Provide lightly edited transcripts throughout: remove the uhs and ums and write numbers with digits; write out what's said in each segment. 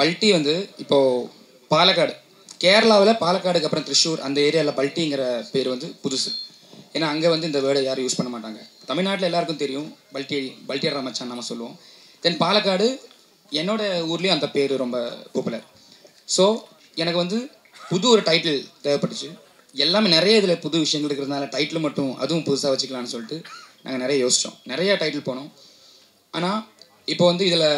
பல்ட்டி வந்து இப்போது பாலக்காடு, கேரளாவில் பாலக்காடுக்கு அப்புறம் திருச்சூர் அந்த ஏரியாவில் பல்ட்டிங்கிற பேர் வந்து புதுசு. ஏன்னா அங்கே வந்து இந்த வேர்டை யாரும் யூஸ் பண்ண மாட்டாங்க. தமிழ்நாட்டில் எல்லாருக்கும் தெரியும் பல்ட்டியர் மச்சான் நம்ம சொல்லுவோம். தென் பாலக்காடு என்னோட ஊர்லேயும் அந்த பேர் ரொம்ப பாப்புலர். ஸோ எனக்கு வந்து புது ஒரு டைட்டில் தேவைப்பட்டுச்சு. எல்லாமே நிறைய இதில் புது விஷயங்கள் இருக்கிறதுனால டைட்டில் மட்டும் அதுவும் புதுசாக வச்சுக்கலான்னு சொல்லிட்டு நாங்கள் நிறைய யோசித்தோம். நிறைய டைட்டில் போனோம். ஆனால் இப்போ வந்து இதில்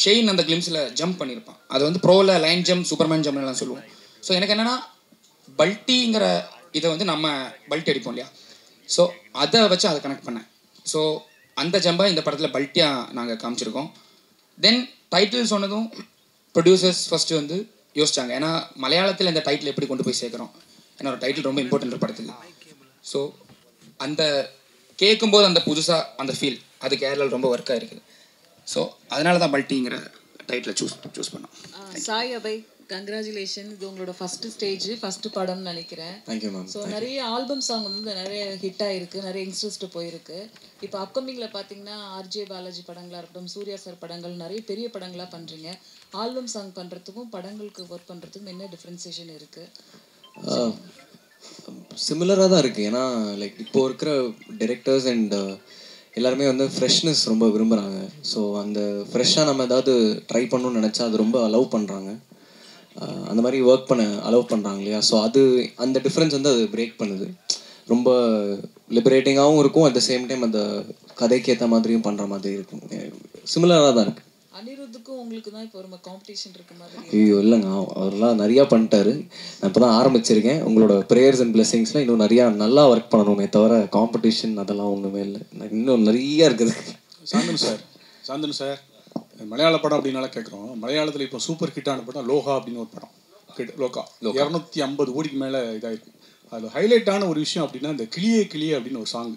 ஷெயின் அந்த கிளிம்ஸில் ஜம்ப் பண்ணியிருப்பான். அது வந்து ப்ரோவில் லைன் ஜம்ப், சூப்பர்மேன் ஜம்ப்லாம் சொல்லுவோம். ஸோ எனக்கு என்னென்னா பல்ட்டிங்கிற இதை வந்து நம்ம பல்ட்டி அடிப்போம் இல்லையா, ஸோ அதை வச்சு அதை கனெக்ட் பண்ணேன். ஸோ அந்த ஜம்பை இந்த படத்தில் பல்ட்டியாக நாங்கள் காமிச்சிருக்கோம். தென் டைட்டில் சொன்னதும் ப்ரொடியூசர்ஸ் ஃபஸ்ட்டு வந்து யோசிச்சாங்க. ஏன்னா மலையாளத்தில் இந்த டைட்டில் எப்படி கொண்டு போய் சேர்க்குறோம், ஏன்னா ஒரு டைட்டில் ரொம்ப இம்பார்ட்டன்ட் படத்துக்கு. ஸோ அந்த கேட்கும்போது அந்த புதுசாக அந்த ஃபீல் அது கேரளாவில் ரொம்ப ஒர்க்காக இருக்குது. ஸோ அதனால தான் பல்ட்டிங்கிற டைட்டிலை சூஸ் பண்ணோம். சாய் அபய், கங்க்ராச்சுலேஷன். இது உங்களோட ஃபஸ்ட்டு ஸ்டேஜ், ஃபஸ்ட்டு படம்னு நினைக்கிறேன். Thank you ma'am. ஸோ நிறைய ஆல்பம் சாங் வந்து நிறைய ஹிட் ஆகிருக்கு, நிறைய யங்ஸ்டர்ஸ்ட்டு போயிருக்கு. இப்போ அப்கமிங்கில் பார்த்தீங்கன்னா ஆர்ஜே பாலாஜி படங்களாக இருக்கட்டும், சூர்யா சார் படங்கள், நிறைய பெரிய படங்களாக பண்ணுறீங்க. ஆல்பம் சாங் பண்ணுறதுக்கும் படங்களுக்கு ஒர்க் பண்ணுறதுக்கும் என்ன டிஃப்ரென்சியேஷன் இருக்குது? சிமிலராக தான் இருக்குது. ஏன்னா லைக் இப்போது இருக்கிற டைரக்டர்ஸ் அண்ட் எல்லாருமே வந்து ஃப்ரெஷ்னஸ் ரொம்ப விரும்புகிறாங்க. ஸோ அந்த ஃப்ரெஷ்ஷாக நம்ம ஏதாவது ட்ரை பண்ணணும்னு நினச்சா அது ரொம்ப அலோவ் பண்ணுறாங்க, அந்த மாதிரி ஒர்க் பண்ண அலோவ் பண்ணுறாங்க இல்லையா. ஸோ அது அந்த டிஃப்ரென்ஸ் வந்து அது பிரேக் பண்ணுது. ரொம்ப லிபரேட்டிங்காகவும் இருக்கும், அட் த சேம் டைம் அந்த கதைக்கு ஏற்ற மாதிரியும் பண்ணுற மாதிரி இருக்கும். சிமிலராக தான் இருக்குது. அனிருத்துக்கும் உங்களுக்கு தான் இப்போ ரொம்ப காம்படிஷன் இருக்க மாதிரி. ஐயோ இல்லைங்க, அவரெல்லாம் நிறையா பண்ணிட்டாரு. நான் இப்போ தான் ஆரம்பிச்சிருக்கேன். உங்களோட ப்ரேயர்ஸ் அண்ட் பிளெஸிங்ஸ்லாம் இன்னும் நிறையா நல்லா ஒர்க் பண்ணணுமே தவிர காம்படிஷன் அதெல்லாம் ஒன்றுமே இல்லை. இன்னும் நிறையா இருக்குது. சாந்தனு சார் மலையாள படம் அப்படின்னால கேட்குறோம். மலையாளத்தில் இப்போ சூப்பர் ஹிட்டான படம் லோகா அப்படின்னு ஒரு படம். லோகா 250 கோடிக்கு மேலே இதாகிருக்கு. அதில் ஹைலைட்டான ஒரு விஷயம் அப்படின்னா இந்த கிளியே கிளியே அப்படின்னு ஒரு சாங்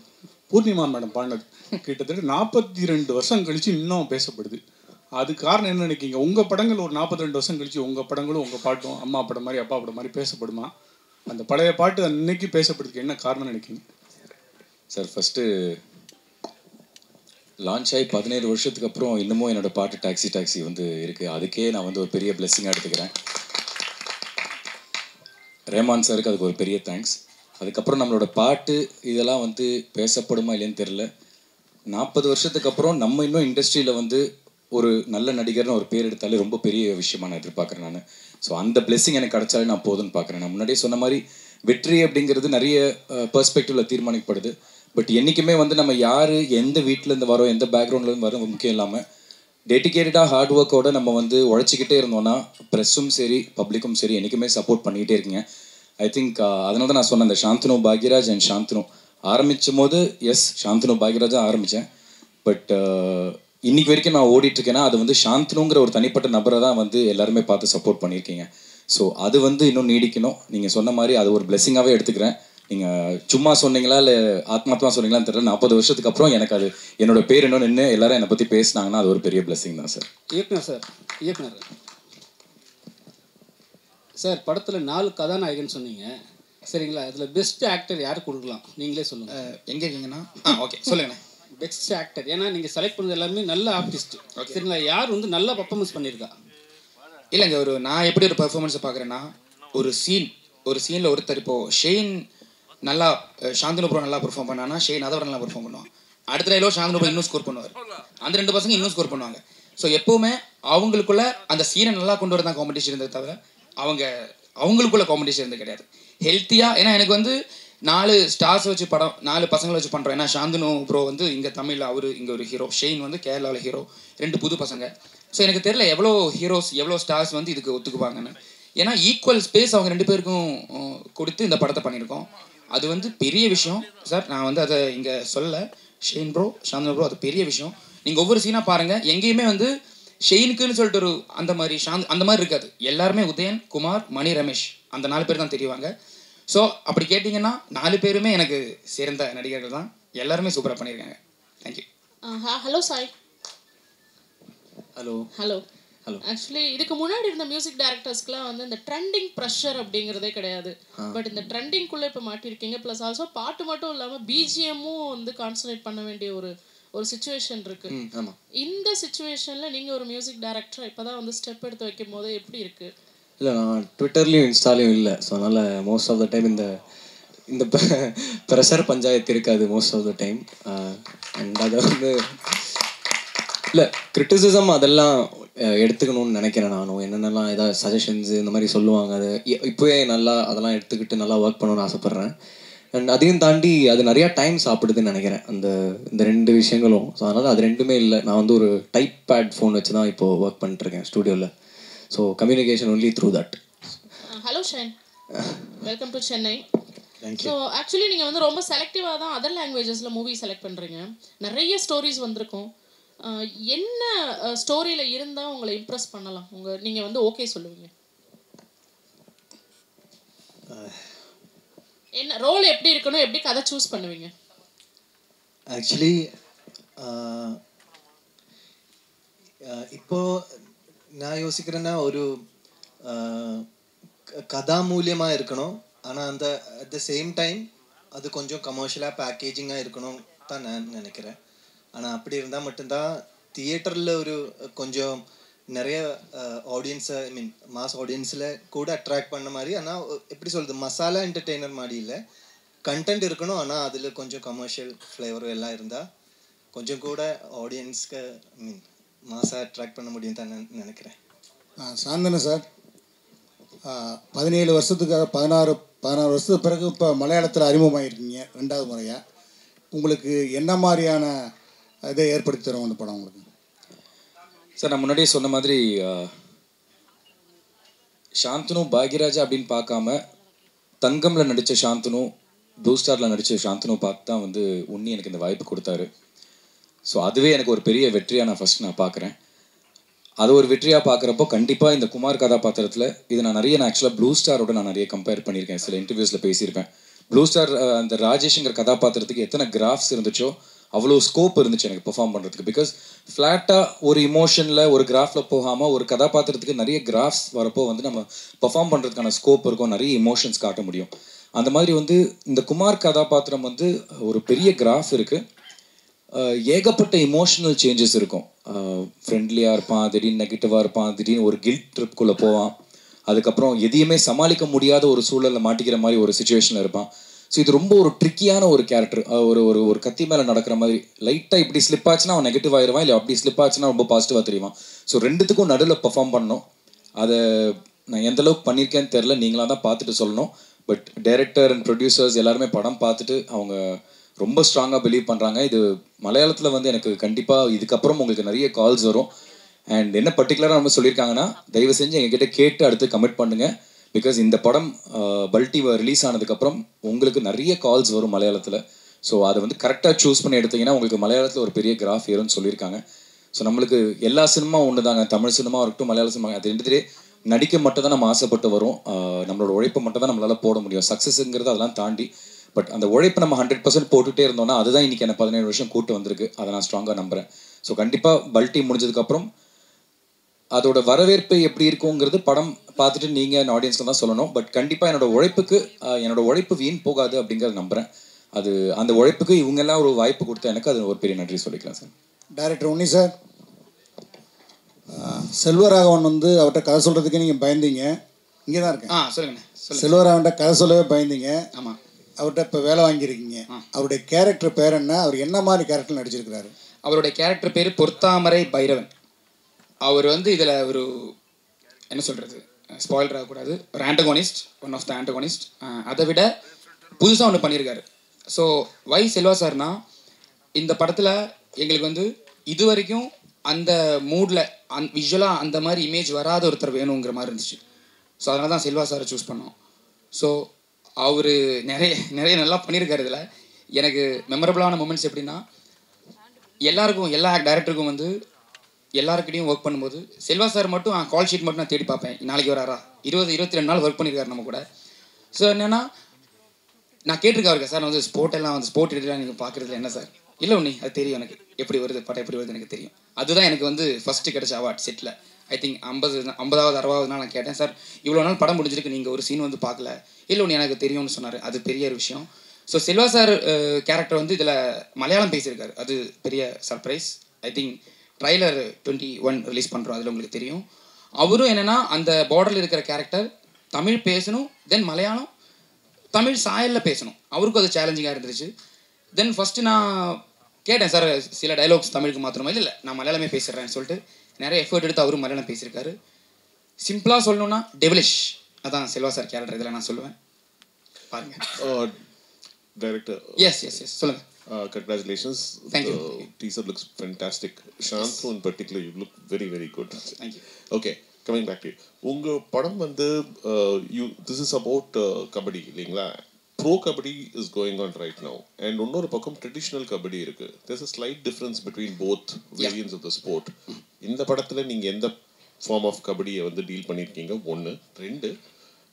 பூர்ணிமா மேடம் பாடினது. கிட்டத்தட்ட 42 வருஷம் கழித்து இன்னும் பேசப்படுது. அது காரணம் என்ன நினைக்கிங்க? உங்கள் படங்கள் ஒரு 42 வருஷம் கழிச்சு உங்கள் படங்களும் உங்கள் பாட்டும் அம்மா படம் மாதிரி அப்பா படம் மாதிரி பேசப்படுமா? அந்த பழைய பாட்டு அன்னைக்கு பேசப்படுறதுக்கு என்ன காரணம் நினைக்கிங்க சார்? ஃபஸ்ட்டு லான்ச் ஆகி 17 வருஷத்துக்கு அப்புறம் இன்னமும் என்னோடய பாட்டு டாக்ஸி வந்து இருக்குது. அதுக்கே நான் வந்து ஒரு பெரிய பிளெஸ்ஸிங்காக எடுத்துக்கிறேன். ரேமான் சாருக்கு அதுக்கு ஒரு பெரிய தேங்க்ஸ். அதுக்கப்புறம் நம்மளோட பாட்டு இதெல்லாம் வந்து பேசப்படுமா இல்லைன்னு தெரில. 40 வருஷத்துக்கு அப்புறம் நம்ம இன்னும் இண்டஸ்ட்ரியில் வந்து ஒரு நல்ல நடிகர்னு ஒரு பேர் எடுத்தாலே ரொம்ப பெரிய விஷயமா நான் எதிர்பார்க்குறேன் நான். ஸோ அந்த பிளெஸ்ஸிங் எனக்கு கிடைச்சாலே நான் போதுன்னு பார்க்குறேன். நான் முன்னாடியே சொன்ன மாதிரி வெற்றி அப்படிங்கிறது நிறைய பெர்ஸ்பெக்டிவில் தீர்மானிக்கப்படுது. பட் என்றைக்குமே வந்து நம்ம யார் எந்த வீட்டிலேருந்து வரோம், எந்த பேக்ரவுண்ட்லேருந்து வரோம் முக்கியம் இல்லாமல் டெடிக்கேட்டடாக ஹார்ட் ஒர்க்கோடு நம்ம வந்து உழைச்சிக்கிட்டே இருந்தோன்னா ப்ரெஸ்ஸும் சரி பப்ளிக்கும் சரி என்றைக்குமே சப்போர்ட் பண்ணிக்கிட்டே இருக்கீங்க. ஐ திங்க் அதனால தான் நான் சொன்னேன் இந்த சாந்தனு பாக்யராஜ் அண்ட் சாந்தனு ஆரம்பிச்சும் போது சாந்தனு பாக்யராஜாக ஆரம்பித்தேன். பட் இன்னைக்கு வரைக்கும் நான் ஓடிட்டுருக்கேன்னா அது வந்து சாந்தனுங்கிற ஒரு தனிப்பட்ட நபரை தான் வந்து எல்லாருமே பார்த்து சப்போர்ட் பண்ணியிருக்கீங்க. ஸோ அது வந்து இன்னும் நீடிக்கணும். நீங்கள் சொன்ன மாதிரி அது ஒரு பிளெஸ்ஸிங்காகவே எடுத்துக்கிறேன். நீங்கள் சும்மா சொன்னீங்களா இல்லை ஆத்மாத்மா சொன்னீங்களான்னு தெரியல, 40 வருஷத்துக்கு அப்புறம் எனக்கு அது என்னோட பேர் இன்னும் நின்று எல்லாரும் என்னை பற்றி பேசினாங்கன்னா அது ஒரு பெரிய பிளெஸ்ஸிங் தான் சார். இயக்குனர் சார் படத்தில் 4 கதாநாயகன் சொன்னீங்க சரிங்களா? அதில் பெஸ்ட் ஆக்டர் யார் கொடுக்கலாம் நீங்களே சொல்லுங்கள். எங்கே இருக்கீங்கன்னா ஓகே சொல்லுங்கண்ணே. பெஸ்ட் ஆக்டர் ஏன்னா நீங்கள் செலக்ட் பண்ணது எல்லாமே நல்ல ஆர்டிஸ்ட் சரிங்களா? யார் வந்து நல்லா பர்ஃபார்மன்ஸ் பண்ணியிருக்கா? இல்லைங்க, நான் எப்படி ஒரு பர்ஃபார்மன்ஸை பார்க்குறேன்னா ஒரு சீனில் ஒருத்தர் இப்போது ஷெயின் நல்லா சாந்தனு ப்ரோ நல்லா பெர்ஃபார்ம் பண்ணானா ஷெயின் அதை விட நல்லா பெர்ஃபார்ம் பண்ணுவான். அடுத்த டைலோ சாந்தனு ப்ரோ இன்னும் ஸ்கோர் பண்ணுவார். அந்த 2 பசங்க இன்னும் ஸ்கோர் பண்ணுவாங்க. ஸோ எப்போவுமே அவங்களுக்குள்ள அந்த சீனை நல்லா கொண்டு வரதான் காம்படிஷன் இருந்தது தவிர அவங்களுக்குள்ள காம்படிஷன் இருந்தது கிடையாது. ஹெல்த்தியாக ஏன்னா எனக்கு வந்து 4 ஸ்டார்ஸ் வச்சு படம் 4 பசங்களை வச்சு பண்ணுறோம். ஏன்னா சாந்தனு ப்ரோ வந்து இங்கே தமிழில் அவர் இங்கே ஒரு ஹீரோ, ஷெயின் வந்து கேரளாவில் ஹீரோ, 2 புது பசங்க. ஸோ எனக்கு தெரியல எவ்வளோ ஹீரோஸ் எவ்வளோ ஸ்டார்ஸ் வந்து இதுக்கு ஒத்துக்குவாங்கன்னு. ஏன்னா ஈக்குவல் ஸ்பேஸ் அவங்க 2 பேருக்கும் கொடுத்து இந்த படத்தை பண்ணியிருக்கோம். அது வந்து பெரிய விஷயம் சார். நான் வந்து அதை இங்கே சொல்ல ஷெயின் ப்ரோ சாந்தனு ப்ரோ அது பெரிய விஷயம். நீங்கள் ஒவ்வொரு சீனாக பாருங்கள், எங்கேயுமே வந்து ஷெயினுக்குன்னு சொல்லிட்டு ஒரு அந்த மாதிரி இருக்காது. எல்லாருமே உதயன், குமார், மணி, ரமேஷ் அந்த 4 பேர் தான் தெரியுவாங்க. ஸோ அப்படி கேட்டிங்கன்னா 4 பேருமே எனக்கு சேர்ந்த நடிகர்கள் தான். எல்லாருமே சூப்பராக பண்ணியிருக்காங்க. Thank you. Hello Sai. Hello hello actually இதுக்கு முன்னாடி இருந்த மியூசிக் டைரக்டர்ஸ்க்குலாம் வந்து இந்த ட்ரெண்டிங் ப்ரெஷர் அப்படிங்கிறதே கிடையாது. பட் இந்த ட்ரெண்டிங்குள்ளே இப்போ மாட்டிருக்கீங்க. ப்ளஸ் ஆல்சோ பாட்டு மட்டும் இல்லாமல் பிஜிஎம்மும் வந்து கான்சன்ட்ரேட் பண்ண வேண்டிய ஒரு ஒரு சுச்சுவேஷன் இருக்கு. ஆமாம். இந்த சுச்சுவேஷனில் நீங்கள் ஒரு மியூசிக் டைரக்டர் இப்போ தான் வந்து ஸ்டெப் எடுத்து வைக்கும் போது எப்படி இருக்குது? இல்லை, நான் ட்விட்டர்லேயும் இன்ஸ்டாலையும் இல்லை. ஸோ அதனால் மோஸ்ட் ஆஃப் த டைம் இந்த ப்ரெஷர் பஞ்சாயத்து இருக்காது most of the time. And அதை வந்து இல்லை, கிரிட்டிசிசம் அதெல்லாம் எடுத்துக்கணும்னு நினைக்கிறேன். நானும் என்னென்னலாம் ஏதாவது சஜஷன்ஸு இந்த மாதிரி சொல்லுவாங்க, அது இப்போவே நல்லா அதெல்லாம் எடுத்துக்கிட்டு நல்லா ஒர்க் பண்ணணும்னு ஆசைப்பட்றேன். அண்ட் அதையும் தாண்டி அது நிறையா டைம் சாப்பிடுதுன்னு நினைக்கிறேன் இந்த ரெண்டு விஷயங்களும். ஸோ அதனால் அது ரெண்டுமே இல்லை. நான் வந்து ஒரு டைப் பேட் ஃபோன் வச்சு தான் இப்போது ஒர்க் பண்ணிட்டுருக்கேன் ஸ்டூடியோவில். So communication only through that. Hello Shine, welcome to Chennai. So actually நீங்கள் வந்து ரொம்ப செலக்டிவாக தான் அதர் லாங்குவேஜஸில் மூவி செலக்ட் பண்ணுறீங்க. நிறைய ஸ்டோரிஸ் வந்திருக்கும். என்ன ஸ்டோரியில் இருந்தால் உங்களை இம்ப்ரெஸ் பண்ணலாம், நீங்கள் வந்து ஓகே சொல்லுவீங்க? என்ன ரோல் எப்படி இருக்கணும், எப்படி கதை சூஸ் பண்ணுவீங்க? ஆக்சுவலி இப்போ நான் யோசிக்கிறேன்னா ஒரு கதாமூல்யமாக இருக்கணும். ஆனால் அட் த சேம் டைம் அது கொஞ்சம் கமர்ஷியலாக பேக்கேஜிங்காக இருக்கணும் தான் நான் நினைக்கிறேன். ஆனால் அப்படி இருந்தால் மட்டும்தான் தியேட்டரில் ஒரு கொஞ்சம் நிறைய ஆடியன்ஸை மாஸ் ஆடியன்ஸில் கூட அட்ராக்ட் பண்ண மாதிரி. ஆனால் எப்படி சொல்கிறது, மசாலா என்டர்டெய்னர் மாதிரி இல்லை, கண்டென்ட் இருக்கணும். ஆனால் அதில் கொஞ்சம் கமர்ஷியல் ஃப்ளேவரும் எல்லாம் இருந்தால் கொஞ்சம் கூட ஆடியன்ஸ்க்கு மாஸாக அட்ராக்ட் பண்ண முடியும் தான் நினைக்கிறேன். சாந்தனு சார், 17 வருஷத்துக்காக 16 வருஷத்துக்கு பிறகு இப்போ மலையாளத்தில் அறிமுகமாகிருக்கீங்க 2வது முறையாக. உங்களுக்கு என்ன மாதிரியான இதை ஏற்படுத்தி தரும் அந்த படம் உங்களுக்கு? சார், நான் முன்னாடியே சொன்ன மாதிரி சாந்தனு பாக்யராஜா அப்படின்னு பார்க்காம தங்கமில் நடித்த சாந்தனு, ப்ளூ ஸ்டாரில் நடித்த சாந்தனு பார்த்து தான் வந்து உன்னி எனக்கு இந்த வாய்ப்பு கொடுத்தாரு. ஸோ அதுவே எனக்கு ஒரு பெரிய வெற்றியாக நான் பார்க்குறேன். அது ஒரு வெற்றியாக பார்க்குறப்போ கண்டிப்பாக இந்த குமார் கதாபாத்திரத்தில் இது நான் ஆக்சுவலாக ப்ளூ ஸ்டாரோட நான் நிறைய கம்பேர் பண்ணியிருக்கேன், சில இன்டர்வியூஸில் பேசியிருப்பேன். ப்ளூ ஸ்டார் அந்த ராஜேஷ்ங்கிற கதாபாத்திரத்துக்கு எத்தனை கிராஃப்ஸ் இருந்துச்சோ அவ்வளோ ஸ்கோப் இருந்துச்சு எனக்கு பெர்ஃபார்ம் பண்ணுறதுக்கு. பிகாஸ் ஃப்ளாட்டாக ஒரு இமோஷனில் ஒரு கிராஃபில் போகாமல் ஒரு கதாபாத்திரத்துக்கு நிறைய கிராஃப்ஸ் வரப்போ வந்து நம்ம பெர்ஃபார்ம் பண்ணுறதுக்கான ஸ்கோப் இருக்கும், நிறைய இமோஷன்ஸ் காட்ட முடியும். அந்த மாதிரி வந்து இந்த குமார் கதாபாத்திரம் வந்து ஒரு பெரிய கிராஃப் இருக்குது, ஏகப்பட்ட இமோஷனல் சேஞ்சஸ் இருக்கும். ஃப்ரெண்ட்லியாக இருப்பான், திடீர்னு நெகட்டிவாக இருப்பான், திடீர்னு ஒரு கில்ட் ட்ரிப்குள்ளே போவான், அதுக்கப்புறம் எதையுமே சமாளிக்க முடியாத ஒரு சூழலில் மாட்டிக்கிற மாதிரி ஒரு சுச்சுவேஷனில் இருப்பான். ஸோ இது ரொம்ப ஒரு ட்ரிக்கியான ஒரு கேரக்டர். ஒரு கத்தி மேலே நடக்கிற மாதிரி லைட்டாக இப்படி ஸ்லிப் ஆச்சுன்னா அவன் நெகட்டிவ் ஆயிடுவான், இல்லை அப்படி ஸ்லிப் ஆச்சுன்னா ரொம்ப பாசிட்டிவாக தெரியுவான். ஸோ ரெண்டுத்துக்கும் நடுவில் பெர்ஃபார்ம் பண்ணணும். அதை நான் எந்தளவுக்கு பண்ணியிருக்கேன்னு தெரில, நீங்களாக தான் பார்த்துட்டு சொல்லணும். பட் டைரக்டர் அண்ட் ப்ரொடியூசர்ஸ் எல்லாருமே படம் பார்த்துட்டு அவங்க ரொம்ப ஸ்ட்ராங்காக பிலீவ் பண்ணுறாங்க. இது மலையாளத்தில் வந்து எனக்கு கண்டிப்பாக இதுக்கப்புறம் உங்களுக்கு நிறைய கால்ஸ் வரும். அண்ட் என்ன பர்டிகுலராக நம்ம சொல்லியிருக்காங்கன்னா, தயவு செஞ்சு எங்ககிட்ட கேட்டு அடுத்து கமிட் பண்ணுங்கள். பிகாஸ் இந்த படம் பல்டி ரிலீஸ் ஆனதுக்கப்புறம் உங்களுக்கு நிறைய கால்ஸ் வரும் மலையாளத்தில். ஸோ அதை வந்து கரெக்டாக சூஸ் பண்ணி எடுத்தீங்கன்னா உங்களுக்கு மலையாளத்தில் ஒரு பெரிய கிராஃப் ஏறும்னு சொல்லியிருக்காங்க. ஸோ நம்மளுக்கு எல்லா சினிமா ஒன்று தாங்க, தமிழ் சினிமா இருக்கட்டும் மலையாள சினிமா, அது ரெண்டுத்திலே நடிக்க மட்டும் தான் நம்ம ஆசைப்பட்டு வரும். நம்மளோட உழைப்பை மட்டும் தான் நம்மளால் போட முடியும். சக்ஸஸுங்கிறது அதெல்லாம் தாண்டி பட் அந்த உழைப்பு நம்ம 100% போட்டுகிட்டே இருந்தோம்னா அதுதான் இன்றைக்கி எனக்கு 17 வருஷம் கூட்டு வந்திருக்கு. அதை நான் ஸ்ட்ராங்காக நம்புகிறேன். ஸோ கண்டிப்பாக பல்டி முடிஞ்சதுக்கப்புறம் அதோட வரவேற்பு எப்படி இருக்குங்கிறது படம் பார்த்துட்டு நீங்கள் ஆடியன்ஸில் தான் சொல்லணும். பட் கண்டிப்பாக என்னோட உழைப்பு வீண் போகாது அப்படிங்கிறத நம்புகிறேன். அது அந்த உழைப்புக்கு இவங்கெல்லாம் ஒரு வாய்ப்பு கொடுத்தா எனக்கு அது ஒரு பெரிய நன்றி சொல்லிக்கலாம் சார். டைரக்டர் உன்னி சார், செல்வராகவன் வந்து அவர்கிட்ட கதை சொல்கிறதுக்கே நீங்கள் பயந்தீங்க. இங்கே தான் இருக்கேன். சொல்லுங்கண்ணே. செல்வராகவன்கிட்ட கதை சொல்லவே பயந்தீங்க. ஆமாம். அவர்கிட்ட இப்போ வேலை வாங்கியிருக்கீங்க. அவருடைய கேரக்டர் பேர் என்ன? அவர் என்ன மாதிரி கேரக்டர் நடிச்சிருக்கிறாரு? அவருடைய கேரக்டர் பேர் பொற்தாமரை பைரவன். அவர் வந்து இதில் ஒரு என்ன சொல்கிறது, ஸ்பாயிலர் ஆகக்கூடாது, ஒரு antagonist, one of the antagonist. அதை விட புதுசாக ஒன்று பண்ணியிருக்காரு. ஸோ வை செல்வா சார்னா, இந்த படத்தில் எங்களுக்கு வந்து இது வரைக்கும் அந்த மூடில் விஷுவலாக அந்த மாதிரி இமேஜ் வராத ஒருத்தர் வேணுங்கிற மாதிரி இருந்துச்சு. ஸோ அதனால தான் செல்வா சாரை சூஸ் பண்ணோம். ஸோ அவர் நிறைய நல்லா பண்ணியிருக்காரு. இதில் எனக்கு மெமரபுளான மூமெண்ட்ஸ் எப்படின்னா, எல்லாருக்கும் எல்லா டேரக்டருக்கும் வந்து எல்லாருக்கிட்டையும் ஒர்க் பண்ணும்போது செல்வா சார் மட்டும் கால் ஷீட் மட்டும் நான் தேடி பார்ப்பேன், நாளைக்கு வராரா, 22 நாள் ஒர்க் பண்ணியிருக்காரு நம்ம கூட. ஸோ என்னென்னா நான் கேட்டிருக்கேன் அவருக்கு, சார் நான் வந்து ஸ்போர்ட் எடிட்டெலாம் நீங்கள் பார்க்குறதுல என்ன சார்? இல்லை உன்னி அது தெரியும், எனக்கு எப்படி வருது படம் எப்படி வருது எனக்கு தெரியும். அதுதான் எனக்கு வந்து ஃபஸ்ட்டு கிடைச்ச அவார்ட் செட்டில். ஐ திங்க் 50வது 60வது நாள் நான் கேட்டேன், சார் இவ்வளோ நாள் படம் முடிஞ்சிருக்கு, நீங்கள் ஒரு சீன் வந்து பார்க்கல. இல்லை ஒன்று எனக்கு தெரியும்னு சொன்னார். அது பெரிய ஒரு விஷயம். ஸோ செல்வா சார் கேரக்டர் வந்து இதில் மலையாளம் பேசியிருக்காரு, அது பெரிய surprise. I think trailer 21 release பண்ணுறோம், அதில் உங்களுக்கு தெரியும். அவரும் என்னென்னா அந்த பார்டரில் இருக்கிற கேரக்டர் தமிழ் பேசணும், தென் மலையாளம் தமிழ் சாயலில் பேசணும். அவருக்கும் அது சேலஞ்சிங்காக இருந்துச்சு. தென் ஃபஸ்ட்டு நான் கேட்டேன், சார் சில டைலாக்ஸ் தமிழுக்கு மாத்திரமா? இல்லை நான் மலையாளமே பேசுகிறேன்னு சொல்லிட்டு நிறைய எஃபர்ட் எடுத்து அவரும் மலையாளம் பேசியிருக்காரு. சிம்பிளாக சொல்லணும்னா டெவலிஷ், அதான் செல்வா சார் கேரக்டர் இதில் நான் சொல்லுவேன், பாருங்கள். டைரக்டர் எஸ் சொல்லுங்கள். Congratulations. Thank you. The teaser looks fantastic. Shanthu in particular, you look very, very good. Thank you. Okay, coming back to you. உங்க படம் வந்து this is about கபடி இல்லைங்களா? Pro Kabaddi is going on right now. And இன்னொரு பக்கம் traditional kabaddi இருக்கு. There's a slight difference between both variants of the sport. இந்த படத்துல நீங்க எந்த form of கபடியை வந்து டீல் பண்ணியிருக்கீங்க? ஒன்று. ரெண்டு,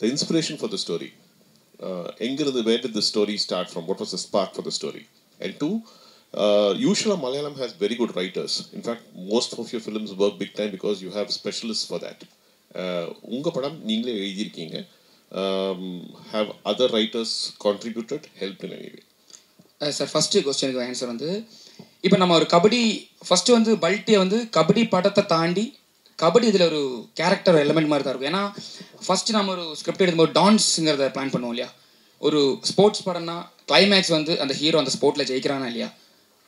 the inspiration for the story. எங்கிருந்து, where did the story start from? What was the spark for the story? And two, usually Malayalam has very good writers. In fact, most of your films work big time because you have specialists for that. உங்க படம் நீங்களே எழுதியிருக்கீங்க. Have other writers contributed, helped in any way? Sir first கொஸ்டினுக்கு answer வந்து, இப்போ நம்ம ஒரு kabaddi first வந்து பல்ட்டியை வந்து கபடி படத்தை தாண்டி கபடி இதில் ஒரு கேரக்டர் எலிமெண்ட் மாதிரி தான் இருக்கும். ஏன்னா ஃபஸ்ட்டு நம்ம ஒரு ஸ்கிரிப்ட் எழுதும்போது டான்ஸுங்கிறத பிளான் பண்ணுவோம் இல்லையா? ஒரு ஸ்போர்ட்ஸ் படம்னா கிளைமேக்ஸ் வந்து அந்த ஹீரோ அந்த ஸ்போர்ட்டில் ஜெயிக்கிறானா இல்லையா,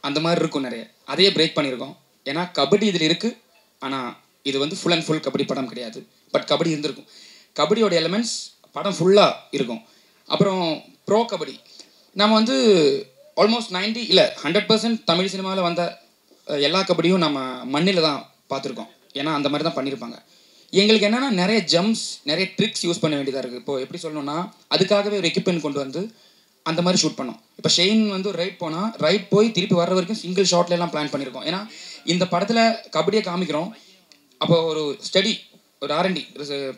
அந்த மாதிரி இருக்கும் நிறைய. அதையே பிரேக் பண்ணியிருக்கோம். ஏன்னா கபடி இதில் இருக்குது, ஆனால் இது வந்து ஃபுல் அண்ட் ஃபுல் கபடி படம் கிடையாது. பட் கபடி இருந்திருக்கும், கபடியோட எலிமெண்ட்ஸ் படம் ஃபுல்லாக இருக்கும். அப்புறம் ப்ரோ கபடி நம்ம வந்து ஆல்மோஸ்ட் 100% தமிழ் சினிமாவில் வந்த எல்லா கபடியும் நம்ம மண்ணில் தான் பார்த்துருக்கோம். ஏன்னா அந்த மாதிரி தான் பண்ணியிருப்பாங்க. எங்களுக்கு என்னென்னா நிறைய ஜம்ப்ஸ், நிறைய ட்ரிக்ஸ் யூஸ் பண்ண வேண்டியதாக இருக்குது. இப்போது எப்படி சொல்லணும்னா அதுக்காகவே ஒரு எக்யூப்மெண்ட் கொண்டு வந்து அந்த மாதிரி ஷூட் பண்ணோம். இப்போ ஷெயின் வந்து ஒரு ரைட் போனால் ரைட் போய் திருப்பி வர்ற வரைக்கும் சிங்கிள் ஷாட்லாம் பிளான் பண்ணியிருக்கோம். ஏன்னா இந்த படத்தில் கபடியை காமிக்கிறோம், அப்போ ஒரு ஸ்டடி ஒரு R&D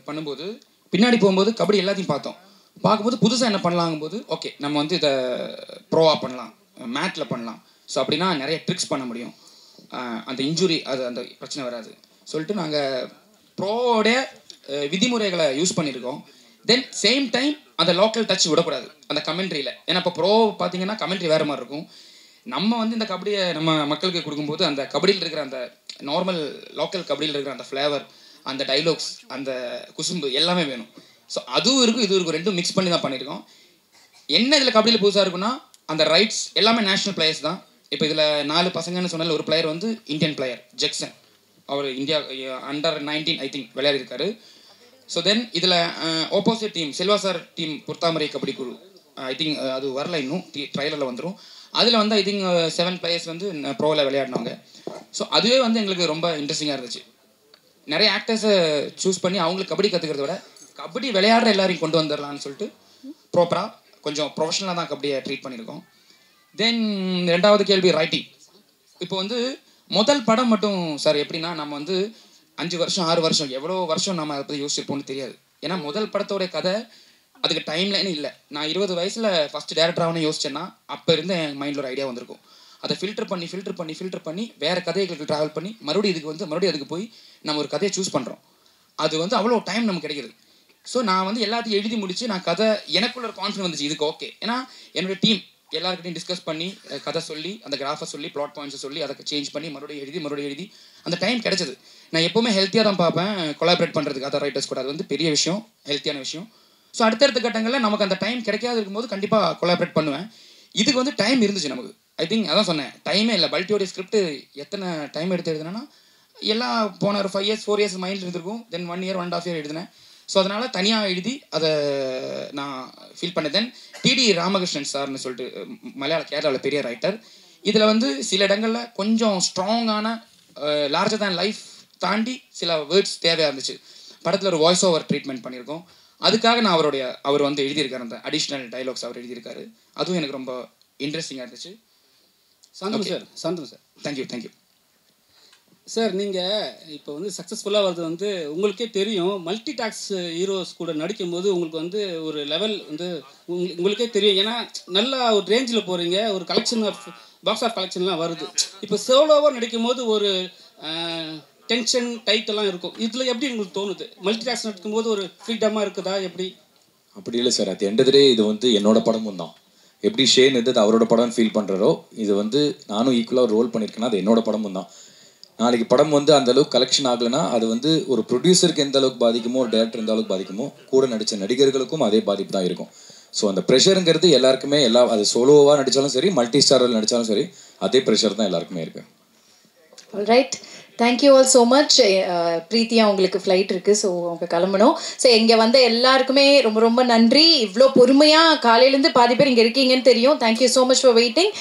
பண்ணும்போது பின்னாடி போகும்போது கபடி எல்லாத்தையும் பார்க்கும்போது புதுசாக என்ன பண்ணலாங்கும்போது ஓகே நம்ம வந்து இதை ப்ரோவாக பண்ணலாம், மேட்டில் பண்ணலாம். ஸோ அப்படின்னா நிறைய ட்ரிக்ஸ் பண்ண முடியும், அந்த இன்ஜுரி அது அந்த பிரச்சனை வராது சொல்லிட்டு நாங்கள் ப்ரோவோடைய விதிமுறைகளை யூஸ் பண்ணியிருக்கோம். தென் சேம் டைம் அந்த லோக்கல் டச் விடக்கூடாது அந்த கமெண்ட்ரியில். ஏன்னா இப்போ ப்ரோ பார்த்தீங்கன்னா கமெண்ட்ரி வேறு மாதிரி இருக்கும். நம்ம வந்து இந்த கபடியை நம்ம மக்களுக்கு கொடுக்கும்போது அந்த கபடியில் இருக்கிற அந்த நார்மல் லோக்கல் கபடியில் இருக்கிற அந்த ஃப்ளேவர், அந்த டைலாக்ஸ், அந்த குசும்பு எல்லாமே வேணும். ஸோ அதுவும் இருக்கும் இதுவும் இருக்கும், ரெண்டும் மிக்ஸ் பண்ணி தான் பண்ணியிருக்கோம். என்ன இதில் கபடியில் புதுசாக இருக்குன்னா அந்த ரைட்ஸ் எல்லாமே நேஷ்னல் பிளேயர்ஸ் தான். இப்போ இதில் 4 பசங்கன்னு சொன்னால ஒரு பிளேயர் வந்து இந்தியன் பிளேயர் ஜெக்சன், அவர் இந்தியா அண்டர் 19 ஐ திங்க் விளையாடிருக்காரு. ஸோ தென் இதில் opposite team Selva sir team புர்த்தாமரை கபடி குழு, ஐ திங்க் அது வரல இன்னும், ட்ரைலரில் வந்துடும். அதில் வந்து ஐ திங்க் 7 பிளேயர்ஸ் வந்து ப்ரோவில் விளையாடினாங்க. ஸோ அதுவே வந்து எங்களுக்கு ரொம்ப இன்ட்ரெஸ்டிங்காக இருந்துச்சு. நிறைய ஆக்டர்ஸை சூஸ் பண்ணி அவங்களுக்கு கபடி கற்றுக்கிறத விட கபடி விளையாடுற எல்லாரையும் கொண்டு வந்துடலான்னு சொல்லிட்டு ப்ராப்பராக கொஞ்சம் ப்ரொஃபஷனலாக தான் கபடியை ட்ரீட் பண்ணியிருக்கோம். தென் ரெண்டாவது கேள்வி ரைட்டிங். இப்போ வந்து முதல் படம் மட்டும் சார் எப்படின்னா நம்ம வந்து 5 வருஷம் 6 வருஷம் எவ்வளோ வருஷம் நம்ம அதை பற்றி யோசிச்சிருப்போம்னு தெரியாது. ஏன்னா முதல் படத்தோடைய கதை அதுக்கு டைம் லைன் இல்லை. நான் 20 வயசில் ஃபஸ்ட்டு டேரக்டராகனு யோசிச்சேன்னா அப்போ இருந்து என் மைண்டில் ஒரு ஐடியா வந்திருக்கும். அதை ஃபில்டர் பண்ணி வேறு கதைகளுக்கு ட்ராவல் பண்ணி மறுபடியும் அதுக்கு போய் நம்ம ஒரு கதையை சூஸ் பண்ணுறோம். அது வந்து அவ்வளோ டைம் நமக்கு கிடைக்கிது. ஸோ நான் வந்து எல்லாத்தையும் எழுதி முடிச்சு நான் கதை எனக்குள்ள ஒரு கான்ஃபிடன்ஸ் வந்துச்சு இதுக்கு ஓகே. ஏன்னா என்னோடய டீம் எல்லாருக்கிட்டையும் டிஸ்கஸ் பண்ணி கதை சொல்லி அந்த கிராஃபை சொல்லி ப்ளாட் பாயிண்ட்ஸை சொல்லி அதை சேஞ்ச் பண்ணி மறுபடியும் எழுதி அந்த டைம் கிடைச்சது. நான் எப்போவுமே ஹெல்த்தியாக தான் பார்ப்பேன் கொலாபரேட் பண்ணுறதுக்கு அதர் ரைட்டர்ஸ் கூட. அது வந்து பெரிய விஷயம், ஹெல்த்தியான விஷயம். ஸோ அடுத்தடுத்த கட்டங்களில் நமக்கு அந்த டைம் கிடைக்காது இருக்கும்போது கண்டிப்பாக கொலாபரேட் பண்ணுவேன். இதுக்கு வந்து டைம் இருந்துச்சு நமக்கு. ஐ திங்க் அதான் சொன்னேன், டைமே இல்லை. பல்ட்டியோடைய ஸ்கிரிப்ட் எத்தனை டைம் எடுத்து எழுதுனேன்னா எல்லாம் போன ஒரு 5 years 4 years மைண்டில் இருந்திருக்கும். தென் 1 year 1.5 year எழுதினேன். ஸோ அதனால் தனியாக எழுதி அதை நான் ஃபீல் பண்ணேன். தென் டிடி ராமகிருஷ்ணன் சார்னு சொல்லிட்டு கேரளாவில் பெரிய ரைட்டர். இதில் வந்து சில இடங்களில் கொஞ்சம் ஸ்ட்ராங்கான லார்ஜர் தேன் லைஃப் தாண்டி சில வேர்ட்ஸ் தேவையாக இருந்துச்சு. படத்தில் ஒரு வாய்ஸ் ஓவர் ட்ரீட்மெண்ட் பண்ணியிருக்கோம். அதுக்காக நான் அவர் வந்து எழுதியிருக்காரு, அந்த அடிஷ்னல் டைலாக்ஸ் அவர் எழுதியிருக்காரு. அதுவும் எனக்கு ரொம்ப இன்ட்ரெஸ்டிங்காக இருந்துச்சு. Shanthanu sir thank you sir. நீங்கள் இப்போ வந்து சக்ஸஸ்ஃபுல்லாக வருது வந்து உங்களுக்கே தெரியும். மல்டி டாக்ஸ் ஹீரோஸ் கூட நடிக்கும்போது உங்களுக்கு வந்து ஒரு லெவல் வந்து உங்களுக்கே தெரியும். ஏன்னா நல்லா ஒரு ரேஞ்சில் போகிறீங்க, ஒரு கலெக்ஷன் ஆஃப் பாக்ஸ் ஆஃப் கலெக்ஷன்லாம் வருது. இப்போ சோலோவாக நடிக்கும் போது ஒரு டென்ஷன் டைட்டெல்லாம் இருக்கும். இதில் எப்படி உங்களுக்கு தோணுது? மல்டி டாக்ஸ் நடிக்கும்போது ஒரு ஃப்ரீடமாக இருக்குதா எப்படி? அப்படி இல்லை சார். அது எண்டதுலே இது வந்து என்னோட படமும் தான். எப்படி ஷேன் இது அவரோட படம்னு ஃபீல் பண்ணுறாரோ, இது வந்து நானும் ஈக்குவலாக ரோல் பண்ணியிருக்கேன்னா அது என்னோட படமும் தான். நாளைக்கு படம் வந்து அந்த அளவுக்கு கலெக்ஷன் ஆகலைன்னா அது வந்து ஒரு ப்ரொடியூசருக்கு எந்த அளவுக்கு பாதிக்குமோ, ஒரு டேரக்டர் எந்த அளவுக்கு பாதிக்குமோ, கூட நடித்த நடிகர்களுக்கும் அதே பாதிப்பு தான் இருக்கும். ஸோ அந்த ப்ரெஷருங்கிறது எல்லாருக்குமே அது சோலோவாக நடித்தாலும் சரி, மல்டி ஸ்டாரில் நடித்தாலும் சரி, அதே ப்ரெஷர் தான் எல்லாருக்குமே இருக்குது. Right, thank you all so much. ப்ரீத்தியா உங்களுக்கு ஃப்ளைட் இருக்குது, ஸோ அவங்க கிளம்பணும். ஸோ இங்கே வந்த எல்லாருக்குமே ரொம்ப ரொம்ப நன்றி. இவ்வளோ பொறுமையாக காலையிலேருந்து பாதி பேர் இங்கே இருக்கீங்கன்னு தெரியும். Thank you so much for waiting.